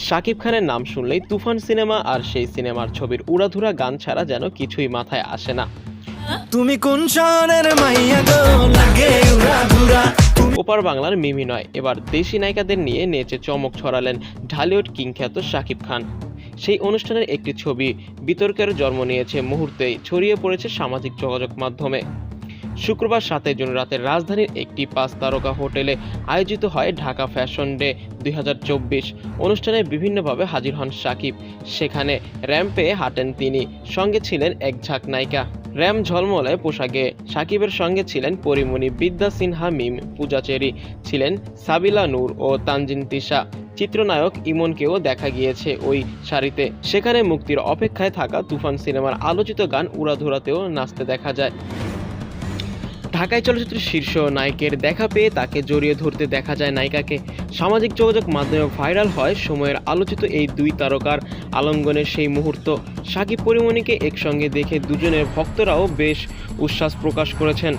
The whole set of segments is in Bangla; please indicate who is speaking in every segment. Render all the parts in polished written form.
Speaker 1: শাকিব খানের নাম শুনলেই তুফান সিনেমা আর সেই সিনেমার ছবির উড়াধুরা গান ছাড়া যেন কিছুই মাথায় আসে না।
Speaker 2: তুমি কোন শহরের মাইয়া গো লাগে উড়াধুরা।
Speaker 1: ওপার বাংলার মিমি নয়, এবার দেশি নায়িকাদের নিয়ে নেচে চমক ছড়ালেন ঢালিউড কিংখ্যাত শাকিব খান। সেই অনুষ্ঠানের একটি ছবি বিতর্কের জন্ম নিয়েছে মুহূর্তেই ছড়িয়ে পড়েছে সামাজিক যোগাযোগ মাধ্যমে। শুক্রবার 7 জুন রাতে রাজধানীর একটি 5 তারকা হোটেলে আয়োজিত হয় ঢাকা ফ্যাশন ডে 2024। অনুষ্ঠানে বিভিন্নভাবে হাজির হন শাকিব। সেখানে র্যাম্পে হাঁটেন তিনি, সঙ্গে ছিলেন এক ঝাঁক নায়িকা। র্যাম ঝলমলে পোশাকে শাকিবের সঙ্গে ছিলেন পরিমণি, বিদ্যা সিনহা, মিম, পূজা চেরি, ছিলেন সাবিলা নূর ও তানজিন তিশা। চিত্রনায়ক ইমনকেও দেখা গিয়েছে ওই সারিতে। সেখানে মুক্তির অপেক্ষায় থাকা তুফান সিনেমার আলোচিত গান উড়াধুরাতেও নাচতে দেখা যায়। ঢাকায় চলচ্চিত্রের শীর্ষ নায়কের দেখা পেয়ে তাকে জড়িয়ে ধরতে দেখা যায় নায়িকাকে। সামাজিক যোগাযোগ মাধ্যমে ভাইরাল হয় সময়ের আলোচিত এই দুই তারকার আলিঙ্গনের সেই মুহূর্ত। শাকিব পরিমণিকে একসঙ্গে দেখে দুজনের ভক্তরাও বেশ উচ্ছ্বাস প্রকাশ করেছেন।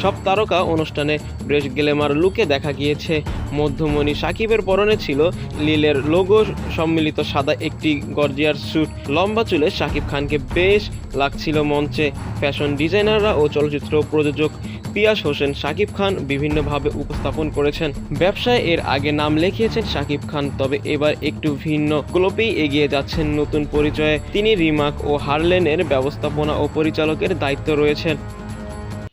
Speaker 1: সব তারকা অনুষ্ঠানে বেশ গ্ল্যামার লুকে দেখা গিয়েছে। মধ্যমণি শাকিবের পরনে ছিল লিলের লোগো সম্মিলিত সাদা একটি গর্জিয়াস স্যুট। লম্বা চুলে শাকিব খানকে বেশ লাগছিল মঞ্চে। ফ্যাশন ডিজাইনাররা ও চলচ্চিত্র প্রযোজক পিয়াস হোসেন শাকিব খান বিভিন্নভাবে উপস্থাপন করেছেন। ব্যবসায় এর আগে নাম লিখিয়েছেন শাকিব খান, তবে এবার একটু ভিন্ন গল্পেই এগিয়ে যাচ্ছেন নতুন পরিচয়ে। তিনি রিমাক ও হারলেনের ব্যবস্থাপনা ও পরিচালকের দায়িত্ব রয়েছেন।